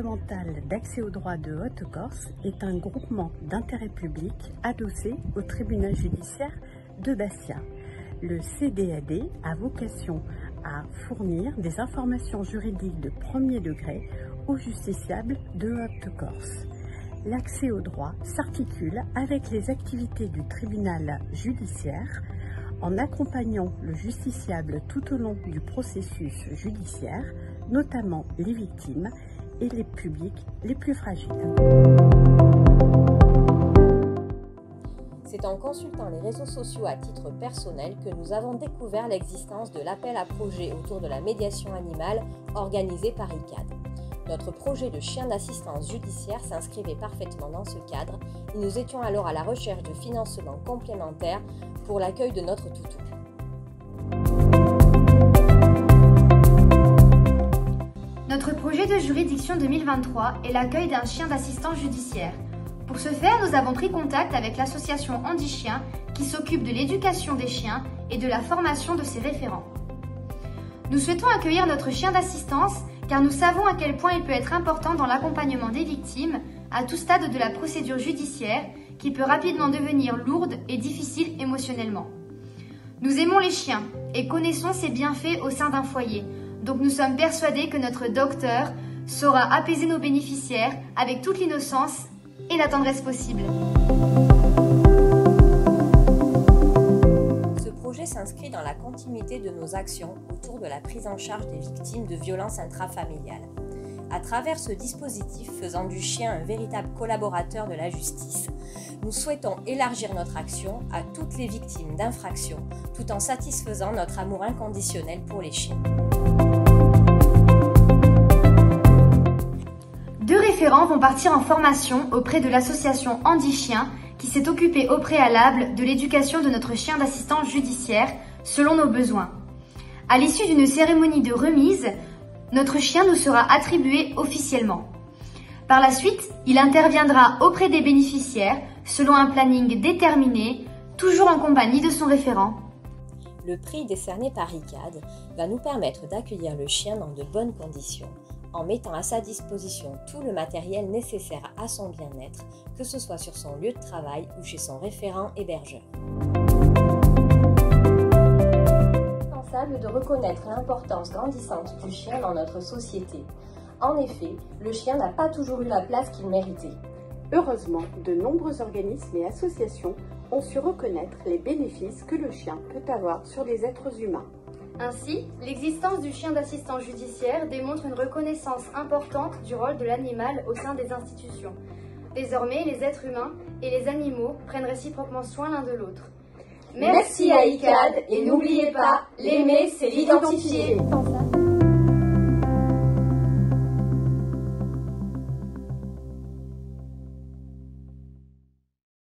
départemental d'accès aux droits de Haute-Corse est un groupement d'intérêt public adossé au tribunal judiciaire de Bastia. Le CDAD a vocation à fournir des informations juridiques de premier degré aux justiciables de Haute-Corse. L'accès aux droits s'articule avec les activités du tribunal judiciaire en accompagnant le justiciable tout au long du processus judiciaire, notamment les victimes et les publics les plus fragiles. C'est en consultant les réseaux sociaux à titre personnel que nous avons découvert l'existence de l'appel à projet autour de la médiation animale organisé par ICAD. Notre projet de chien d'assistance judiciaire s'inscrivait parfaitement dans ce cadre et nous étions alors à la recherche de financements complémentaires pour l'accueil de notre toutou. Notre projet de juridiction 2023 est l'accueil d'un chien d'assistance judiciaire. Pour ce faire, nous avons pris contact avec l'association Andy Chien qui s'occupe de l'éducation des chiens et de la formation de ses référents. Nous souhaitons accueillir notre chien d'assistance car nous savons à quel point il peut être important dans l'accompagnement des victimes à tout stade de la procédure judiciaire qui peut rapidement devenir lourde et difficile émotionnellement. Nous aimons les chiens et connaissons ses bienfaits au sein d'un foyer, donc nous sommes persuadés que notre docteur saura apaiser nos bénéficiaires avec toute l'innocence et la tendresse possible. Ce projet s'inscrit dans la continuité de nos actions autour de la prise en charge des victimes de violences intrafamiliales. À travers ce dispositif faisant du chien un véritable collaborateur de la justice, nous souhaitons élargir notre action à toutes les victimes d'infractions tout en satisfaisant notre amour inconditionnel pour les chiens. Deux référents vont partir en formation auprès de l'association Andy Chien qui s'est occupée au préalable de l'éducation de notre chien d'assistance judiciaire selon nos besoins. À l'issue d'une cérémonie de remise, notre chien nous sera attribué officiellement. Par la suite, il interviendra auprès des bénéficiaires selon un planning déterminé, toujours en compagnie de son référent. Le prix décerné par ICAD va nous permettre d'accueillir le chien dans de bonnes conditions, en mettant à sa disposition tout le matériel nécessaire à son bien-être, que ce soit sur son lieu de travail ou chez son référent hébergeur. De reconnaître l'importance grandissante du chien dans notre société. En effet, le chien n'a pas toujours eu la place qu'il méritait. Heureusement, de nombreux organismes et associations ont su reconnaître les bénéfices que le chien peut avoir sur les êtres humains. Ainsi, l'existence du chien d'assistance judiciaire démontre une reconnaissance importante du rôle de l'animal au sein des institutions. Désormais, les êtres humains et les animaux prennent réciproquement soin l'un de l'autre. Merci à ICAD et n'oubliez pas, l'aimer, c'est l'identifier.